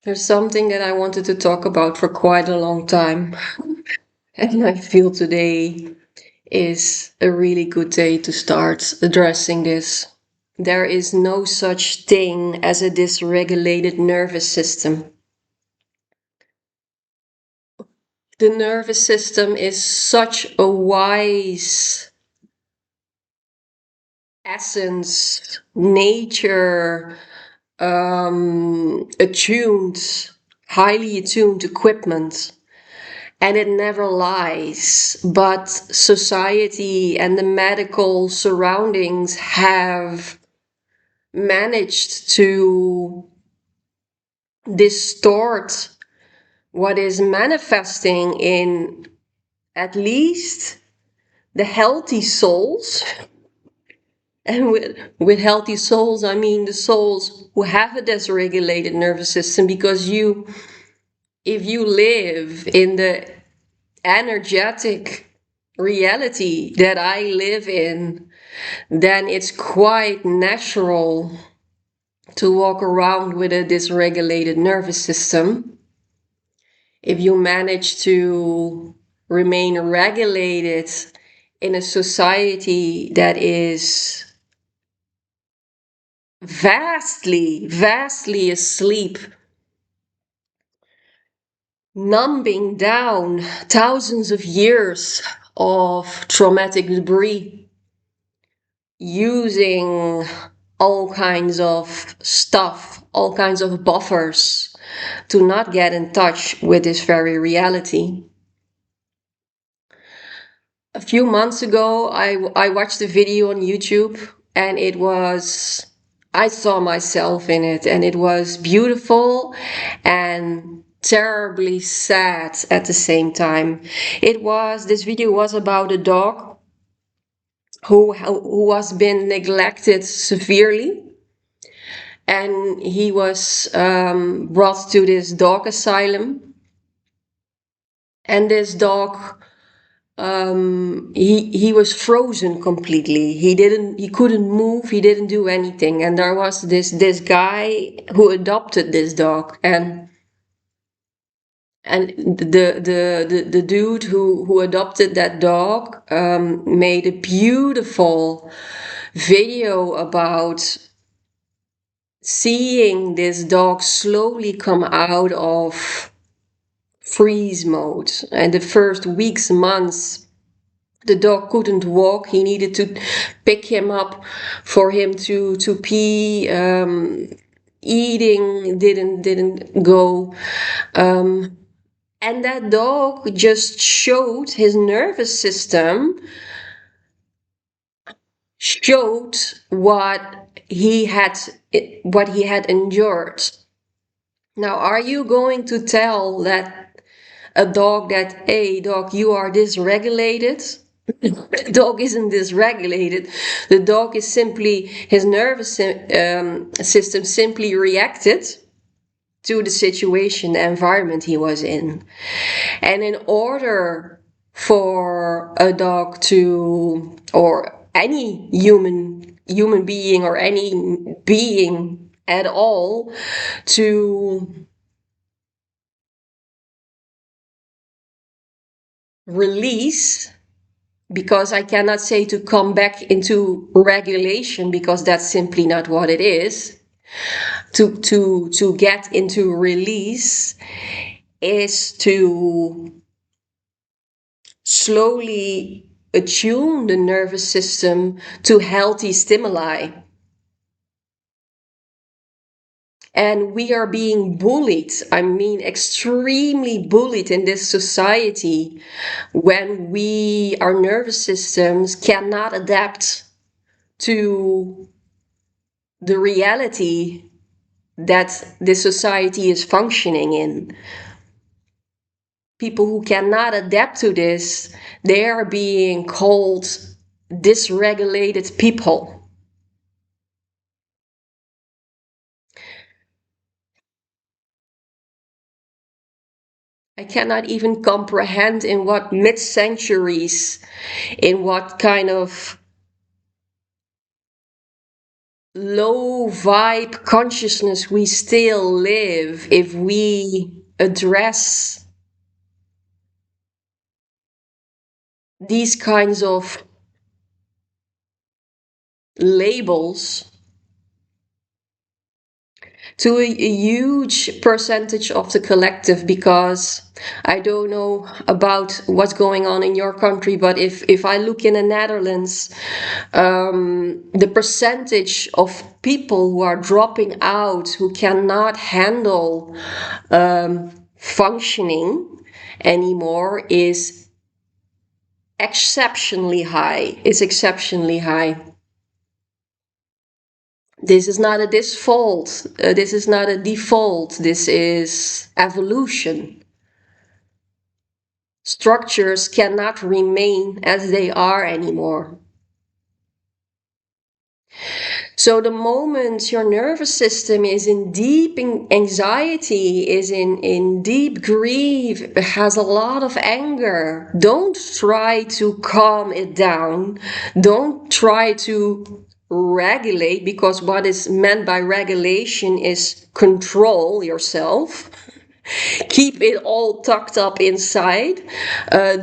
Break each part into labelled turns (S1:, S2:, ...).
S1: There's something that I wanted to talk about for quite a long time, and I feel today is a really good day to start addressing this. There is no such thing as a dysregulated nervous system. The nervous system is such a wise essence, nature, attuned, highly attuned equipment. And it never lies, but society and the medical surroundings have managed to distort what is manifesting in at least the healthy souls. And with healthy souls, I mean the souls who have a dysregulated nervous system, because if you live in the energetic reality that I live in, then it's quite natural to walk around with a dysregulated nervous system. If you manage to remain regulated in a society that is vastly asleep, numbing down thousands of years of traumatic debris, using all kinds of stuff, all kinds of buffers to not get in touch with this very reality. A few months ago, I watched a video on YouTube, and I saw myself in it, and it was beautiful and terribly sad at the same time. This video was about a dog who was been neglected severely, and he was brought to this dog asylum. And this dog, he was frozen completely. He couldn't move. He didn't do anything. And there was this guy who adopted this dog, and the dude who adopted that dog made a beautiful video about seeing this dog slowly come out of freeze mode. And the first weeks, months, the dog couldn't walk. He needed to pick him up for him to pee. Eating didn't go. And that dog just showed his nervous system, showed what he had endured. Now, are you going to tell that a dog that, hey, dog, you are dysregulated? The dog isn't dysregulated. The dog is simply, his nervous system simply reacted to the situation, the environment he was in. And in order for a dog to, or any human being, or any being at all, to release, because I cannot say to come back into regulation, because that's simply not what it is. To get into release is to slowly attune the nervous system to healthy stimuli. And we are being bullied, I mean extremely bullied in this society, when our nervous systems cannot adapt to the reality that this society is functioning in. People who cannot adapt to this, they are being called dysregulated people. I cannot even comprehend in what mid-centuries, in what kind of low vibe consciousness we still live if we address these kinds of labels to a huge percentage of the collective, because I don't know about what's going on in your country, but if I look in the Netherlands, the percentage of people who are dropping out, who cannot handle functioning anymore, is exceptionally high. It's exceptionally high. This is not a default. This is not a default. This is evolution. Structures cannot remain as they are anymore. So the moment your nervous system is in deep anxiety, is in deep grief, has a lot of anger, don't try to calm it down. Don't try to regulate, because what is meant by regulation is control yourself. Keep it all tucked up inside.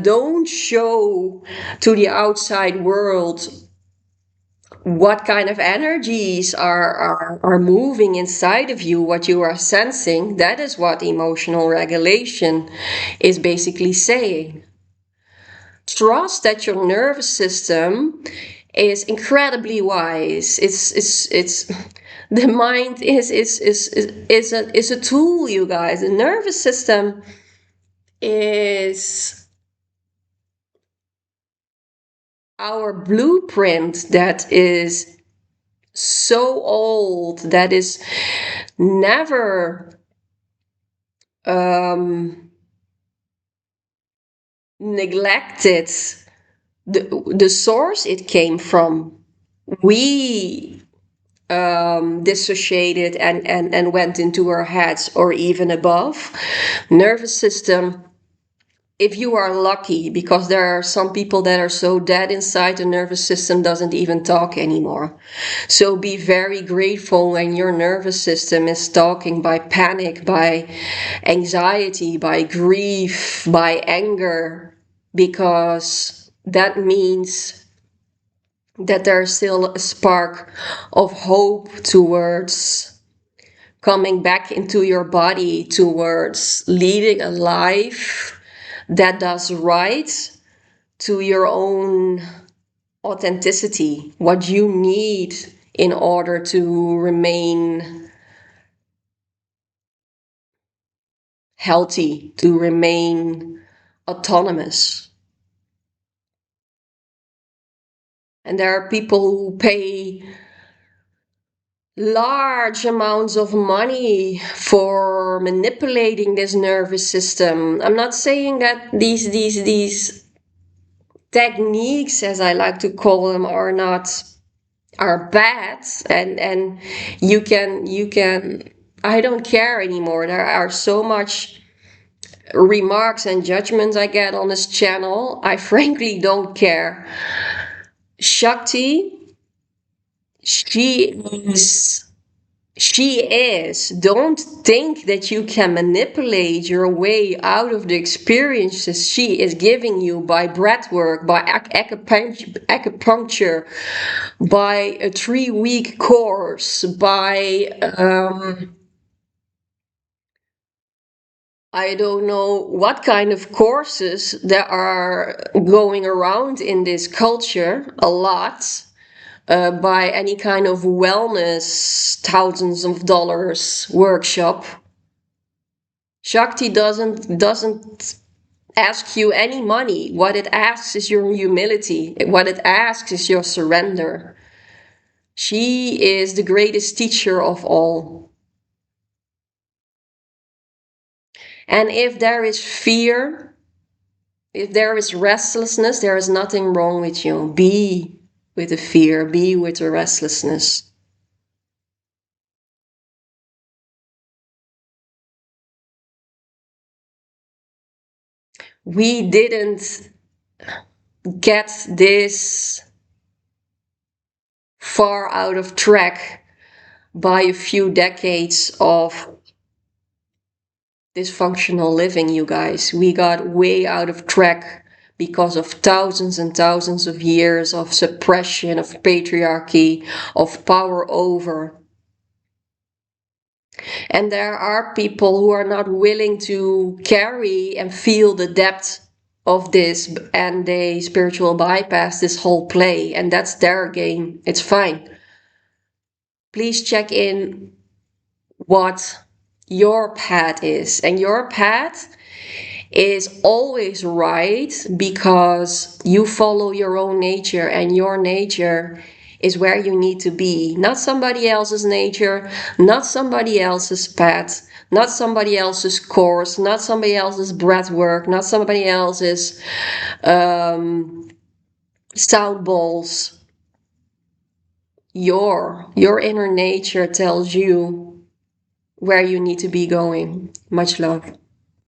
S1: Don't show to the outside world what kind of energies are moving inside of you, what you are sensing. That is what emotional regulation is basically saying. Trust that your nervous system is incredibly wise. It's the mind is a tool, you guys. The nervous system is our blueprint that is so old, that is never neglected the source it came from. We dissociated and went into our heads or even above. Nervous system, if you are lucky, because there are some people that are so dead inside, the nervous system doesn't even talk anymore. So be very grateful when your nervous system is talking by panic, by anxiety, by grief, by anger, because that means that there's still a spark of hope towards coming back into your body, towards leading a life that does right to your own authenticity, what you need in order to remain healthy, to remain autonomous. And there are people who pay large amounts of money for manipulating this nervous system. I'm not saying that these techniques, as I like to call them, are bad, and you can I don't care anymore. There are so much remarks and judgments I get on this channel. I frankly don't care. Shakti, she is she is. Don't think that you can manipulate your way out of the experiences she is giving you by breathwork, by acupuncture, by a 3-week course, by I don't know what kind of courses that are going around in this culture a lot. By any kind of wellness thousands of dollars workshop. Shakti doesn't ask you any money. What it asks is your humility. What it asks is your surrender. She is the greatest teacher of all. And if there is fear, if there is restlessness, there is nothing wrong with you. Be with the fear, be with the restlessness. We didn't get this far out of track by a few decades of dysfunctional living, you guys. We got way out of track because of thousands and thousands of years of suppression, of patriarchy, of power over. And there are people who are not willing to carry and feel the depth of this, and they spiritual bypass this whole play, and that's their game. It's fine. Please check in what your path is, and your path is always right because you follow your own nature, and your nature is where you need to be, not somebody else's nature, not somebody else's path, not somebody else's course, not somebody else's breath work, not somebody else's sound bowls. Your inner nature tells you where you need to be going. Much love.